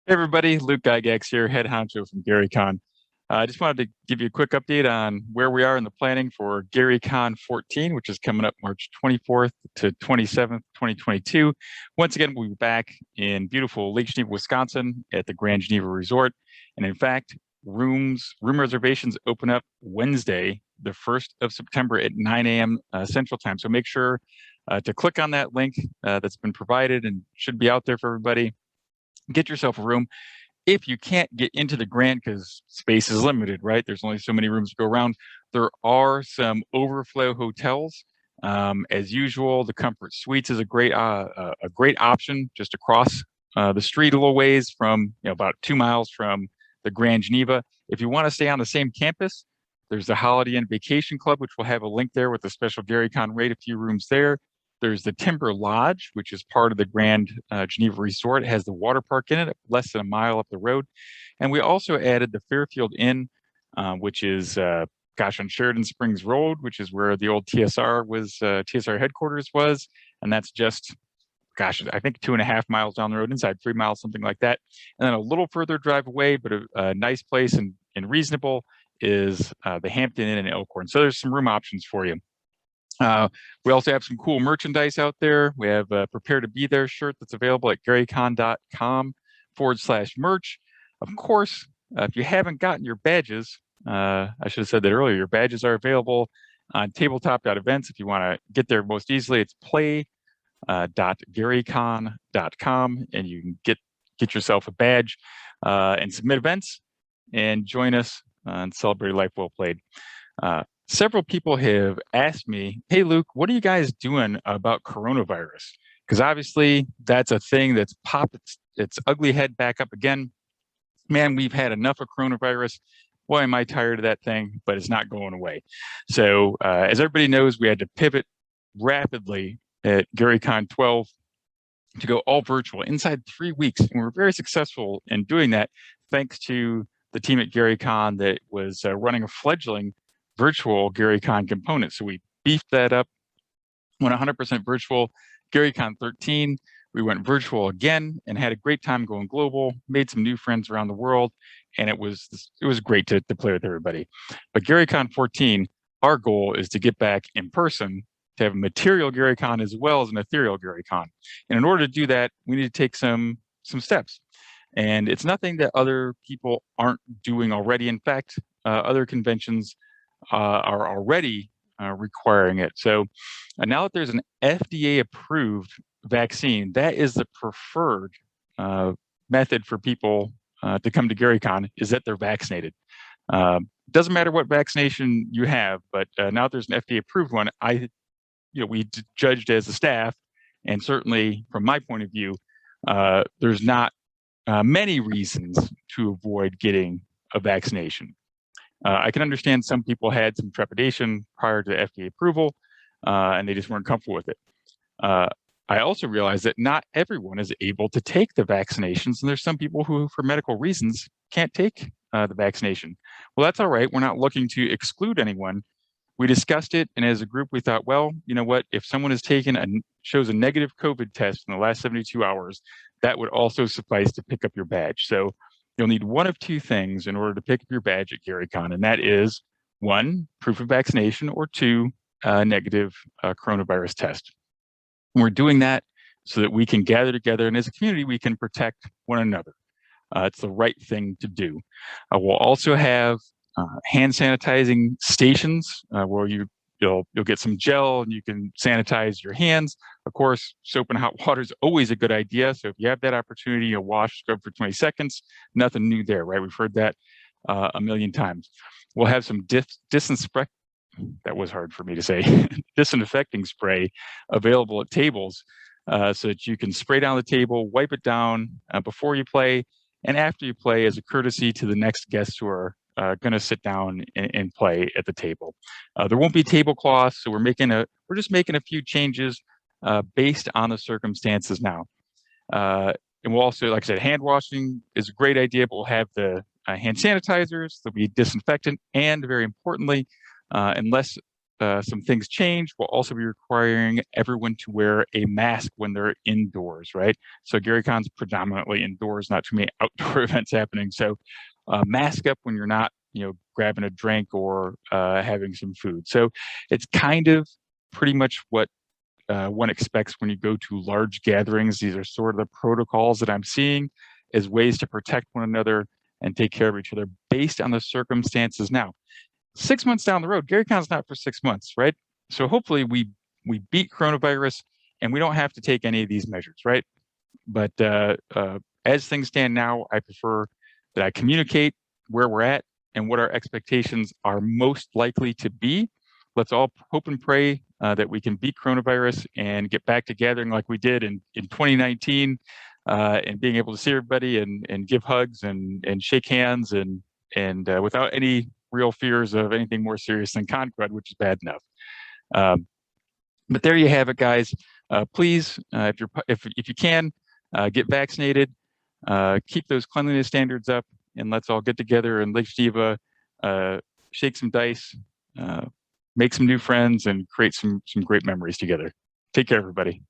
Hey everybody, Luke Gygax here, head honcho from GaryCon. I just wanted to give you a quick update on where we are in the planning for GaryCon 14, which is coming up March 24th to 27th, 2022. Once again, we'll be back in beautiful Lake Geneva, Wisconsin at the Grand Geneva Resort. And in fact, room reservations open up Wednesday, the 1st of September at 9 a.m. Central Time. So make sure to click on that link that's been provided and should be out there for everybody. Get yourself a room. If you can't get into the Grand because space is limited, right? There's only so many rooms to go around. There are some overflow hotels. As usual, the Comfort Suites is a great option just across the street a little ways from, about 2 miles from the Grand Geneva. If you want to stay on the same campus, there's the Holiday Inn Vacation Club, which will have a link there with a special GaryCon rate, a few rooms there. There's the Timber Lodge, which is part of the Grand Geneva Resort. It has the water park in it, less than a mile up the road. And we also added the Fairfield Inn, which is, on Sheridan Springs Road, which is where the old TSR headquarters was. And that's just, I think 2.5 miles down the road, inside 3 miles, something like that. And then a little further drive away, but a nice place and reasonable is the Hampton Inn in Elkhorn. So there's some room options for you. We also have some cool merchandise out there. We have a Prepare to Be There shirt that's available at garycon.com/merch. Of course, if you haven't gotten your badges, I should have said that earlier, your badges are available on tabletop.events. If you want to get there most easily, it's play.garycon.com, and you can get yourself a badge and submit events and join us and celebrate Life Well Played. Several people have asked me, hey, Luke, what are you guys doing about coronavirus? Because obviously that's a thing that's popped its ugly head back up again. Man, we've had enough of coronavirus. Boy, am I tired of that thing, but it's not going away. So as everybody knows, we had to pivot rapidly at GaryCon 12 to go all virtual inside 3 weeks. And we were very successful in doing that, thanks to the team at GaryCon that was running a fledgling virtual GaryCon component. So we beefed that up, went 100% virtual. GaryCon 13, we went virtual again and had a great time going global, made some new friends around the world, and it was great to play with everybody. But GaryCon 14, our goal is to get back in person, to have a material GaryCon as well as an ethereal GaryCon. And in order to do that, we need to take some steps. And it's nothing that other people aren't doing already. In fact, other conventions are already requiring it. So now that there's an FDA-approved vaccine, that is the preferred method for people to come to GaryCon, is that they're vaccinated. Doesn't matter what vaccination you have, but now that there's an FDA-approved one, we judged as a staff, and certainly from my point of view, there's not many reasons to avoid getting a vaccination. I can understand some people had some trepidation prior to FDA approval, and they just weren't comfortable with it. I also realize that not everyone is able to take the vaccinations, and there's some people who, for medical reasons, can't take the vaccination. Well, that's all right. We're not looking to exclude anyone. We discussed it, and as a group, we thought, well, you know what? If someone has shows a negative COVID test in the last 72 hours, that would also suffice to pick up your badge. So you'll need one of two things in order to pick up your badge at GaryCon, and that is, 1, proof of vaccination, or 2, negative coronavirus test. And we're doing that so that we can gather together, and as a community, we can protect one another. It's the right thing to do. We'll also have hand sanitizing stations where you'll get some gel and you can sanitize your hands. Of course, soap and hot water is always a good idea. So if you have that opportunity, you'll wash, scrub for 20 seconds. Nothing new there, right? We've heard that a million times. We'll have some that was hard for me to say, disinfecting spray available at tables so that you can spray down the table, wipe it down before you play and after you play, as a courtesy to the next guests who are going to sit down and play at the table. There won't be tablecloths, so we're just making a few changes based on the circumstances now. And we'll also, like I said, hand washing is a great idea, but we'll have the hand sanitizers, there'll be disinfectant, and very importantly, unless some things change. We'll also be requiring everyone to wear a mask when they're indoors, right? So GaryCon's predominantly indoors, not too many outdoor events happening. So mask up when you're not, grabbing a drink or having some food. So it's kind of pretty much what one expects when you go to large gatherings. These are sort of the protocols that I'm seeing as ways to protect one another and take care of each other based on the circumstances now. 6 months down the road, GaryCon's not for 6 months, right? So hopefully we beat coronavirus and we don't have to take any of these measures, right? But as things stand now, I prefer that I communicate where we're at and what our expectations are most likely to be. Let's all hope and pray that we can beat coronavirus and get back to gathering like we did in 2019 and being able to see everybody and give hugs and shake hands and without any real fears of anything more serious than concrete, which is bad enough. But there you have it, guys. Please, if you can, get vaccinated, keep those cleanliness standards up, and let's all get together in Lake Geneva, shake some dice, make some new friends, and create some great memories together. Take care, everybody.